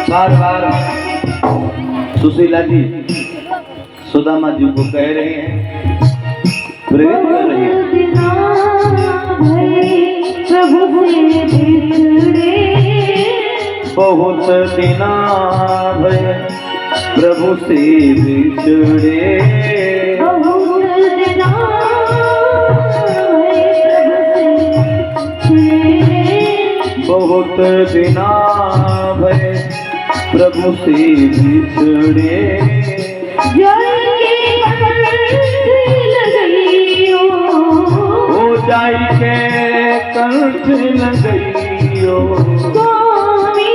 बार बार सुशीला जी सुदामा जी को कह रहे हैं, प्रेरित कर रही है। बहुत दिना भय प्रभु से बिछड़े, बहुत दिना भय प्रभु से बिछड़े, हो जाई के कंठ लगइयो, स्वामी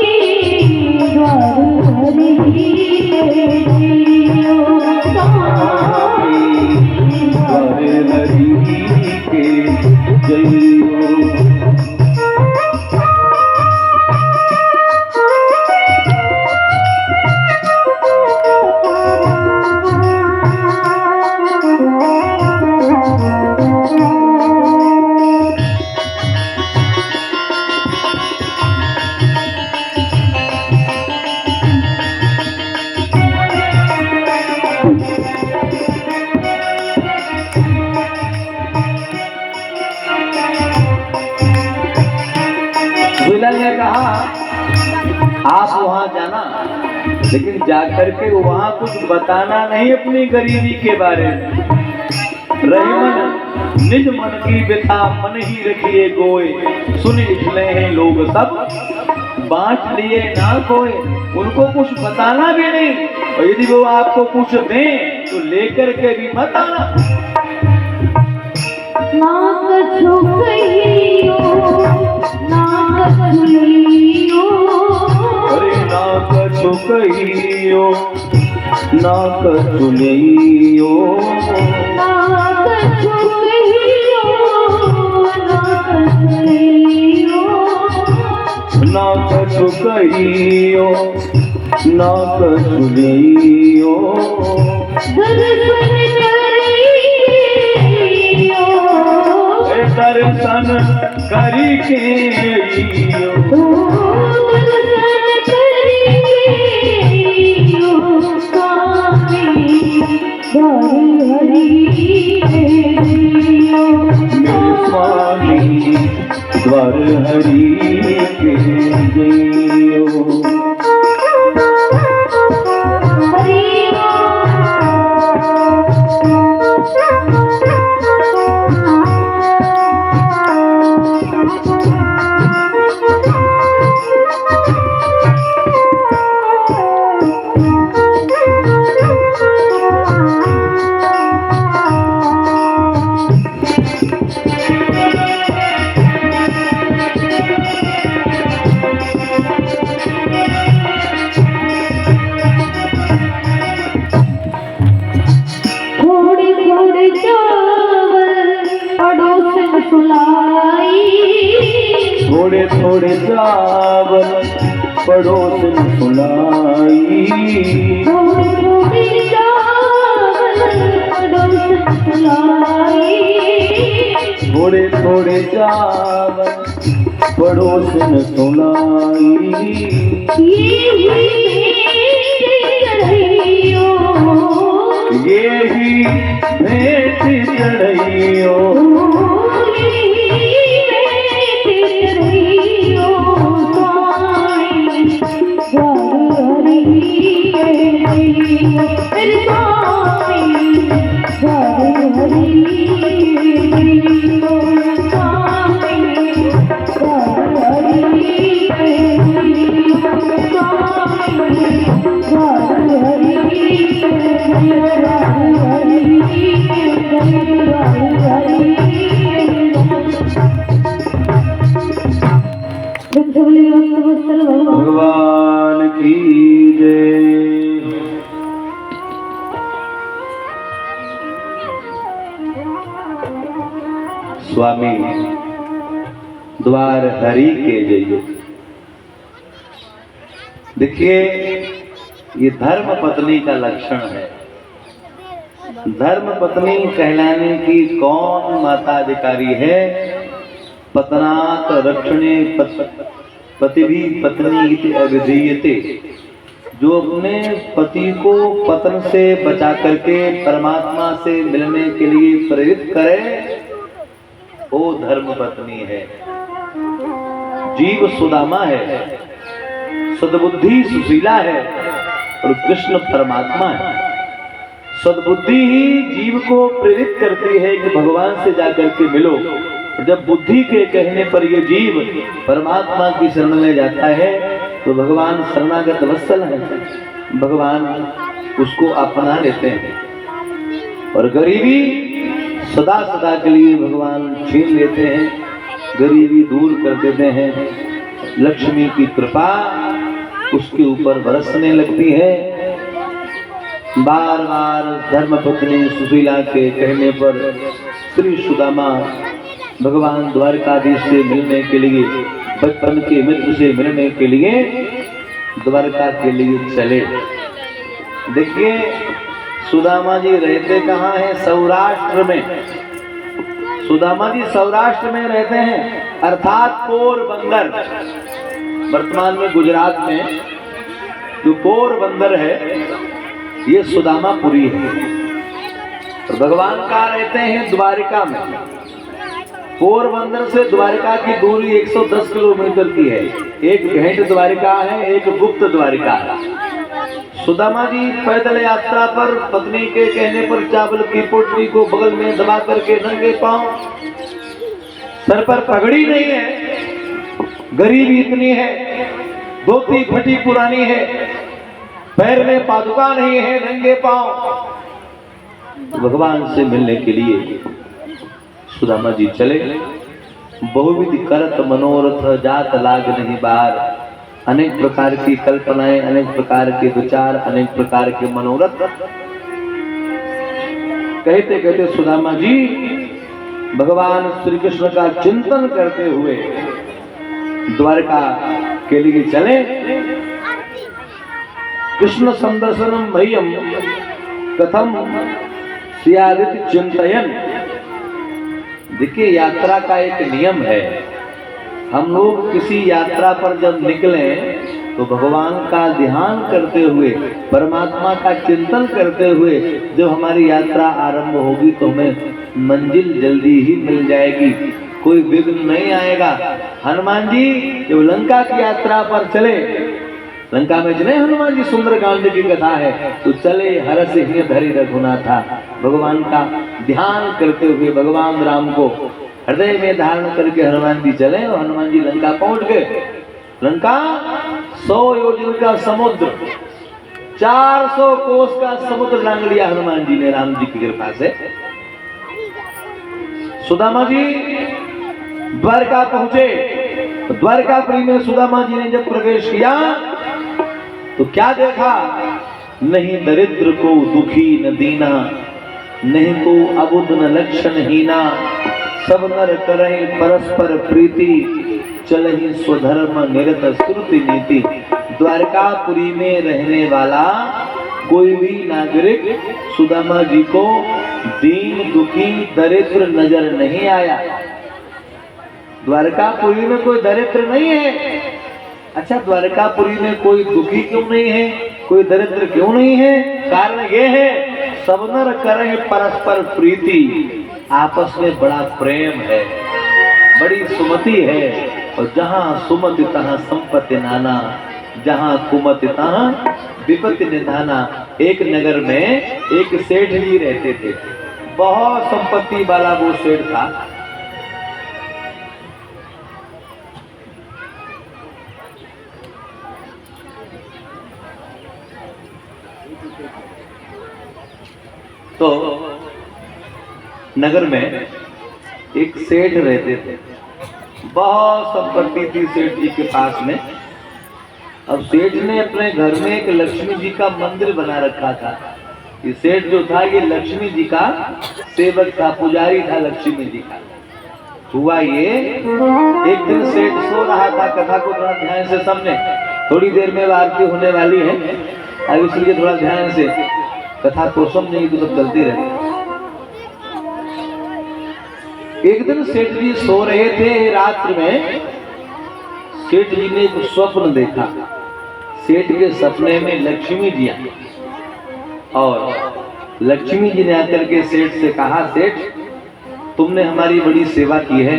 द्वार हरि के जइयो। ने कहा आप वहां जाना, लेकिन जाकर के वहां कुछ बताना नहीं अपनी गरीबी के बारे में। रही मन निज मन की व्यथा मन ही रखिए गोए, सुन निकले हैं लोग सब बांट लिए ना कोई, उनको कुछ बताना भी नहीं, और यदि वो आपको कुछ दें तो लेकर के भी मत आना। ना कछु कहियो ना कछु लियो, अरे ना कछु कहियो ना कछु लियो, ना कछु कहियो ना कछु लियो, ना कछु कहियो ना कछु लियो, दर्शन करी के स्वामी द्वार हरि के जइयो। थोड़े थोड़े चावल पड़ोसन फुलाई, थोड़े थोड़े चावल पड़ोसन फुलाई, थोड़े थोड़े चावल पड़ोसन फुलाई, ये ही भेंट चढ़इयो, बोले भक्तवत्सल भगवान की जय। स्वामी द्वार हरि के जय। देखिए, ये धर्म पत्नी का लक्षण है। धर्म पत्नी कहलाने की कौन माताधिकारी है? पतनात रक्षणे पतिभी पत्नी इति अविधीयते। जो अपने पति को पतन से बचा करके परमात्मा से मिलने के लिए प्रेरित करे, वो धर्म पत्नी है। जीव सुदामा है, सद्बुद्धि सुशीला है और कृष्ण परमात्मा है। सद्बुद्धि ही जीव को प्रेरित करती है कि भगवान से जाकर के मिलो। जब बुद्धि के कहने पर ये जीव परमात्मा की शरण में जाता है तो भगवान शरणागत वत्सल है, भगवान उसको अपना लेते हैं। और गरीबी सदा सदा के लिए भगवान छीन लेते हैं, गरीबी दूर कर देते हैं। लक्ष्मी की कृपा उसके ऊपर बरसने लगती है। बार बार धर्मपत्नी सुशीला के कहने पर श्री सुदामा भगवान द्वारकाधीश से मिलने के लिए, बचपन के मित्र से मिलने के लिए द्वारका के लिए चले। देखिए, सुदामा जी रहते कहाँ हैं? सौराष्ट्र में। सुदामा जी सौराष्ट्र में रहते हैं, अर्थात पोरबंदर। वर्तमान में गुजरात में जो पोरबंदर है ये सुदामापुरी है। और भगवान कहाँ रहते हैं? द्वारिका में। पोरबंदर से द्वारिका की दूरी 110 किलोमीटर की है। एक भेंट द्वारिका है, एक गुप्त द्वारिका है। सुदामा जी पैदल यात्रा पर पत्नी के कहने पर चावल की पोटली को बगल में दबा करके नंगे पांव, सर पर पगड़ी नहीं है, गरीबी इतनी है, धोती फटी पुरानी है, पैर में पादुका नहीं है, नंगे पांव भगवान से मिलने के लिए सुदामा जी चले। बहुविध करत मनोरथ जात लाग नहीं बार। अनेक प्रकार की कल्पनाएं, अनेक प्रकार के विचार, अनेक प्रकार के मनोरथ कहते कहते सुदामा जी भगवान श्री कृष्ण का चिंतन करते हुए द्वारका के लिए चले। कृष्ण संदर्शनम मह्यम कथम स्यादिति चिंतयन। देखिए, यात्रा का एक नियम है। हम लोग किसी यात्रा पर जब निकले तो भगवान का ध्यान करते हुए, परमात्मा का चिंतन करते हुए जब हमारी यात्रा आरंभ होगी तो हमें मंजिल जल्दी ही मिल जाएगी, कोई विघ्न नहीं आएगा। हनुमान जी जब लंका की यात्रा पर चले, लंका में चले हनुमान जी, सुंदरकांड की कथा है, तो चले हरस ही धरि रघुनाथा। भगवान का ध्यान करते हुए भगवान राम को हृदय में धारण करके हनुमान जी चले और हनुमान जी लंका पहुंच गए। लंका 100 योजन का समुद्र, 400 कोस का समुद्र लांग लिया हनुमान जी ने राम जी की कृपा से। सुदामा जी द्वारका पहुंचे। द्वारकापुरी में सुदामा जी ने जब प्रवेश किया तो क्या देखा? नहीं दरिद्र को दुखी न दीना, नहीं को अबुद न लक्षण हीना, सब नर करहि परस्पर प्रीति, चलहि स्वधर्म निरत श्रुति नीति। द्वारकापुरी में रहने वाला कोई भी नागरिक सुदामा जी को दीन दुखी दरिद्र नजर नहीं आया। द्वारकापुरी में कोई दरिद्र नहीं है। अच्छा, द्वारकापुरी में कोई दुखी क्यों नहीं है, कोई दरिद्र क्यों नहीं है? कारण ये है, सब नर करहि परस्पर प्रीति। आपस में बड़ा प्रेम है, बड़ी सुमति है। और जहाँ सुमति तहाँ संपत्ति नाना, जहाँ कुमति तहाँ विपत्ति निधाना। एक नगर में एक सेठ जी रहते थे, बहुत संपत्ति वाला वो सेठ था। तो नगर में एक सेठ रहते थे, बहुत संपत्ति थी सेठ जी के पास में। अब सेठ ने अपने घर में एक लक्ष्मी जी का मंदिर बना रखा था। ये सेठ जो था ये लक्ष्मी जी का सेवक था, पुजारी था लक्ष्मी जी का। हुआ ये, एक दिन सेठ सो रहा था, कथा को थोड़ा ध्यान से समझे, थोड़ी देर में आरती होने वाली है, अब इसलिए थोड़ा ध्यान से कथा को समझेंगे तो सब चलती रहेगी। एक दिन सेठ जी सो रहे थे, रात्रि में सेठ जी ने एक स्वप्न देखा। सेठ के सपने में लक्ष्मी जी आई और लक्ष्मी जी ने आकर के सेठ से कहा, सेठ तुमने हमारी बड़ी सेवा की है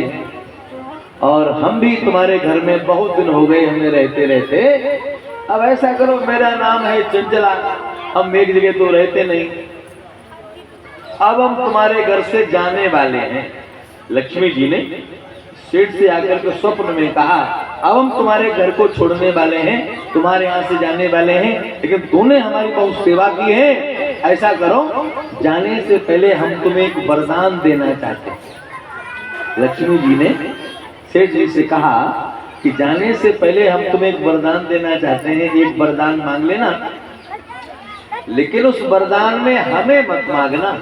और हम भी तुम्हारे घर में बहुत दिन हो गए हमें रहते रहते। अब ऐसा करो, मेरा नाम है चंचला, हम एक जगह तो रहते नहीं, अब हम तुम्हारे घर से जाने वाले हैं। लक्ष्मी जी ने सेठ से आकर के स्वप्न में कहा, अब हम तुम्हारे घर को छोड़ने वाले हैं, तुम्हारे यहाँ से जाने वाले हैं, लेकिन तूने हमारी बहुत सेवा की है, ऐसा करो जाने से पहले हम तुम्हें एक वरदान देना चाहते हैं। लक्ष्मी जी ने सेठ जी से कहा कि जाने से पहले हम तुम्हें एक वरदान देना चाहते हैं, एक वरदान मांग लेना, लेकिन उस वरदान में हमें मत मांगना,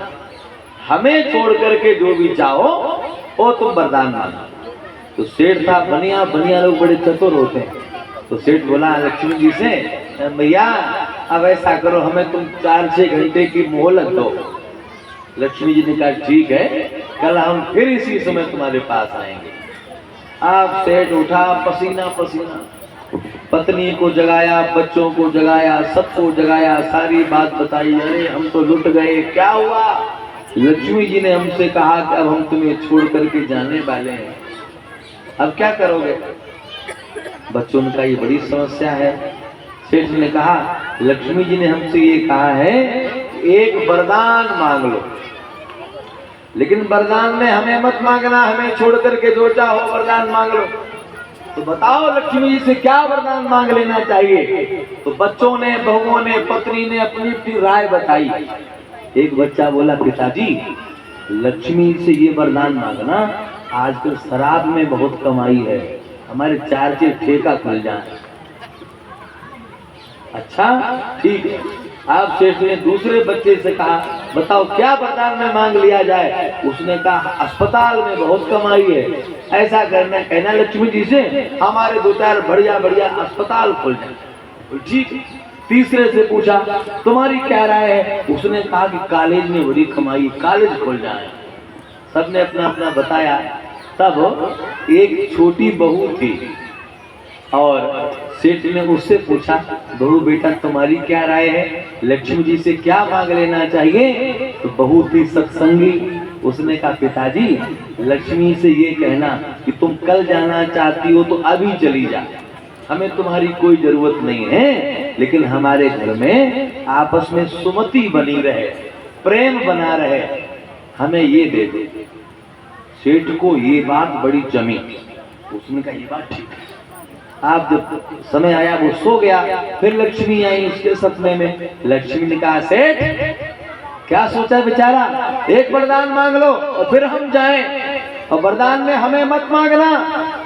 हमें छोड़ करके जो भी चाहो वो तुम वरदान मांगो। तो सेठ था, बनिया बनिया लोग बड़े चतुर होते हैं, तो सेठ बोला लक्ष्मी जी से, भैया अब ऐसा करो हमें तुम 4-6 घंटे की मोहलत दो। लक्ष्मी जी ने कहा ठीक है, कल हम फिर इसी समय तुम्हारे पास आएंगे। आप सेठ उठा पसीना पसीना, पत्नी को जगाया, बच्चों को जगाया, सबको जगाया, सारी बात बताई। अरे हम तो लुट गए, क्या हुआ? लक्ष्मी जी ने हमसे कहा कि अब हम तुम्हें छोड़ करके जाने वाले हैं, अब क्या करोगे? बच्चों का ये बड़ी समस्या है। सेठ ने कहा लक्ष्मी जी ने हमसे ये कहा है एक वरदान मांग लो, लेकिन वरदान में हमें मत मांगना, हमें छोड़ करके जो चाहो वरदान मांग लो। तो बताओ लक्ष्मी जी से क्या वरदान मांग लेना चाहिए? तो बच्चों ने, बहुओं ने, पत्नी ने अपनी अपनी राय बताई। एक बच्चा बोला पिताजी लक्ष्मी से ये वरदान मांगना, आजकल शराब में बहुत कमाई है, हमारे 4 ठेका खुल जाए। अच्छा ठीक है। आप सेठ ने दूसरे बच्चे से कहा बताओ क्या वरदान में मांग लिया जाए? उसने कहा अस्पताल में बहुत कमाई है, ऐसा करना कहना लक्ष्मी जी से हमारे 2-4 बढ़िया बढ़िया अस्पताल खुल जाए। ठीक। तीसरे से पूछा तुम्हारी क्या राय है? उसने कहा कि कॉलेज में बड़ी कमाई, कॉलेज खुल जाए। सबने अपना अपना बताया। तब एक छोटी बहू थी और सेठ ने उससे पूछा बहू बेटा तुम्हारी क्या राय है, लक्ष्मी जी से क्या मांग लेना चाहिए? तो बहू थी सत्संगी, उसने कहा पिताजी लक्ष्मी से ये कहना कि तुम कल जाना चाहती हो तो अभी चली जा, हमें तुम्हारी कोई जरूरत नहीं है, लेकिन हमारे घर में आपस में सुमति बनी रहे, प्रेम बना रहे, हमें ये दे दे। सेठ को ये बात बड़ी जमी। उसने कहा ये बात ठीक है। आप जब समय आया वो सो गया, फिर लक्ष्मी आई उसके सपने में। लक्ष्मी ने कहा सेठ क्या सोचा बेचारा, एक वरदान मांग लो और फिर हम जाएं, और वरदान में हमें मत मांगना,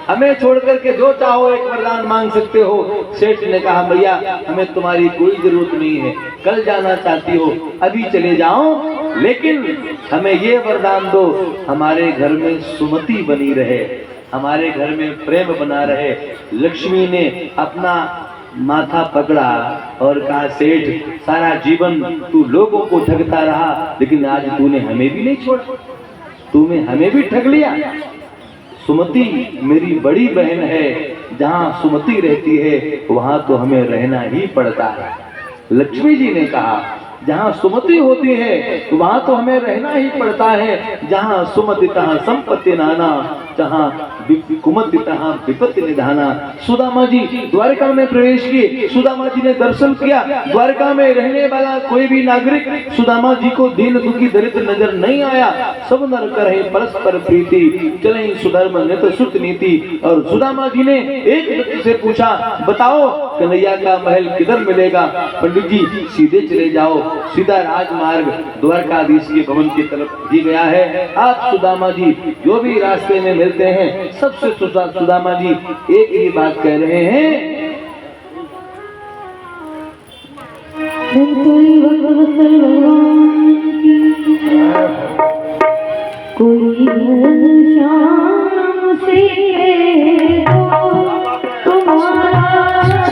हमें छोड़ करके जो चाहो एक वरदान मांग सकते हो। सेठ ने कहा भैया हमें तुम्हारी कोई जरूरत नहीं है, कल जाना चाहती हो अभी चले जाओ, लेकिन हमें ये वरदान दो हमारे घर में सुमति बनी रहे, हमारे घर में प्रेम बना रहे। लक्ष्मी ने अपना माथा पकड़ा और कहा सेठ सारा जीवन तू लोगों को ठगता रहा, लेकिन आज तूने हमें भी नहीं छोड़ा, तूने हमें भी ठग लिया। सुमति मेरी बड़ी बहन है, जहाँ सुमति रहती है वहाँ तो हमें रहना ही पड़ता है। लक्ष्मी जी ने कहा जहाँ सुमति होती है वहाँ तो हमें रहना ही पड़ता है, जहाँ सुमति तहाँ संपत्ति नाना, जहाँ कुमति तहाँ विपत्ति निधाना। सुदामा जी द्वारका में प्रवेश किए, सुदामा जी ने दर्शन किया। द्वारका में रहने वाला कोई भी नागरिक सुदामा जी को दीन दुखी दरिद्र नजर नहीं आया। सब नर करे परस्पर प्रीति, चले सुधर्म नित सुत नीति। और सुदामा जी ने एक व्यक्ति से पूछा बताओ कन्हैया का महल किधर मिलेगा? पंडित जी सीधे चले जाओ, सीधा राजमार्ग द्वारकाधीश के भवन की तरफ ही गया है। आप सुदामा जी जो भी रास्ते में मिलते हैं सबसे सुदामा जी एक ही बात कह रहे हैं, कोई शाम से तुम्हारा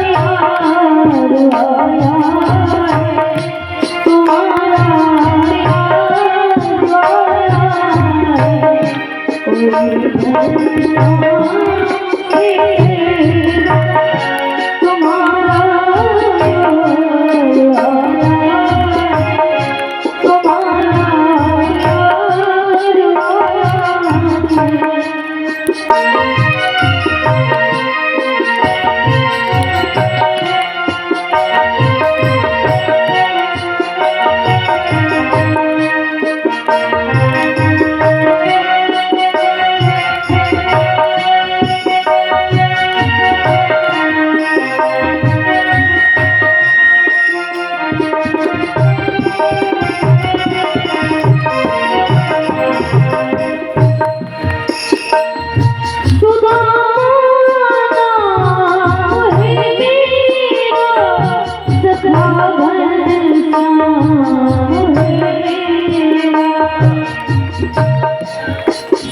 यार आया है, तुम्हारा यार आया है, कोई तुम्हारा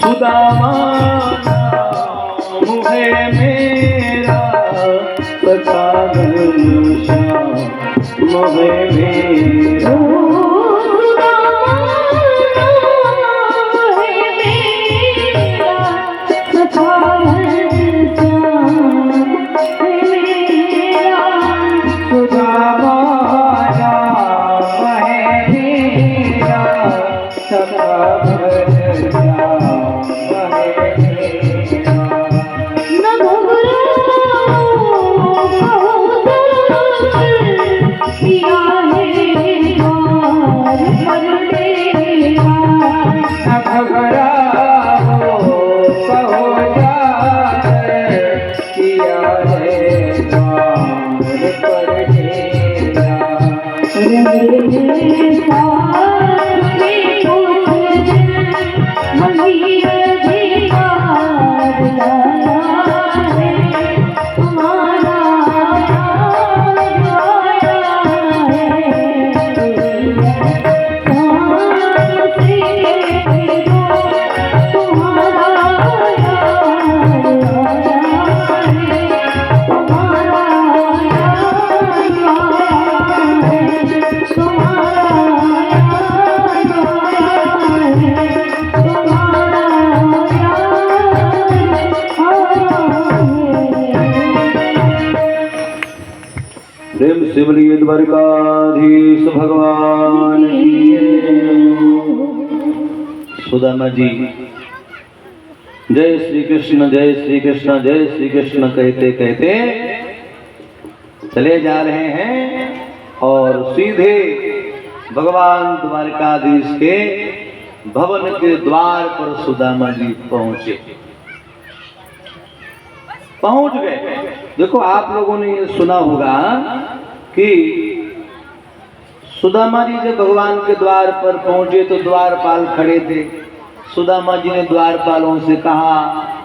सुदामा नाम है मेरा, सखा घनश्याम है मेरा। प्रेम से बोलिए द्वारकाधीश भगवान की। सुदामा जी जय श्री कृष्ण जय श्री कृष्ण जय श्री कृष्ण कहते कहते चले जा रहे हैं और सीधे भगवान द्वारकाधीश के भवन के द्वार पर सुदामा जी पहुंच गए। देखो आप लोगों ने ये सुना होगा कि सुदामा जी जब भगवान के द्वार पर पहुंचे तो द्वारपाल खड़े थे। सुदामा जी ने द्वारपालों से कहा,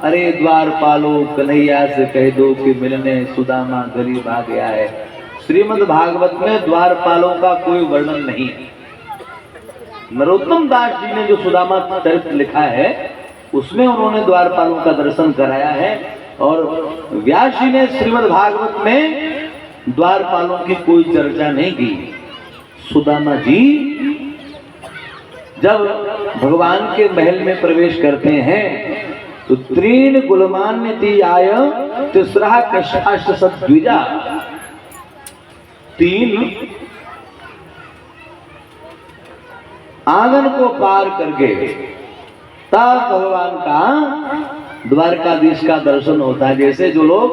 अरे द्वारपालों कन्हैया से कह दो कि मिलने सुदामा गरीब आ गया है। श्रीमद् भागवत में द्वारपालों का कोई वर्णन नहीं है। नरोत्तम दास जी ने जो सुदामा चरित्र लिखा है उसमें उन्होंने द्वारपालों का दर्शन कराया है और व्यास जी ने श्रीमद् भागवत में द्वारपालों की कोई चर्चा नहीं की। सुदामा जी जब भगवान के महल में प्रवेश करते हैं तो त्रीन गुलमान्यति आय तिसरा कशाश्च सद्विजा, तीन आंगन को पार करके तब भगवान का द्वारकाधीश का दर्शन होता है। जैसे जो लोग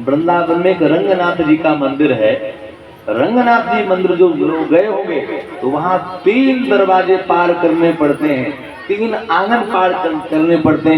वृंदावन में एक रंगनाथ जी का मंदिर है, रंगनाथ जी मंदिर जो लोग गए होंगे तो वहां 3 दरवाजे पार करने पड़ते हैं, 3 आंगन पार करने पड़ते हैं।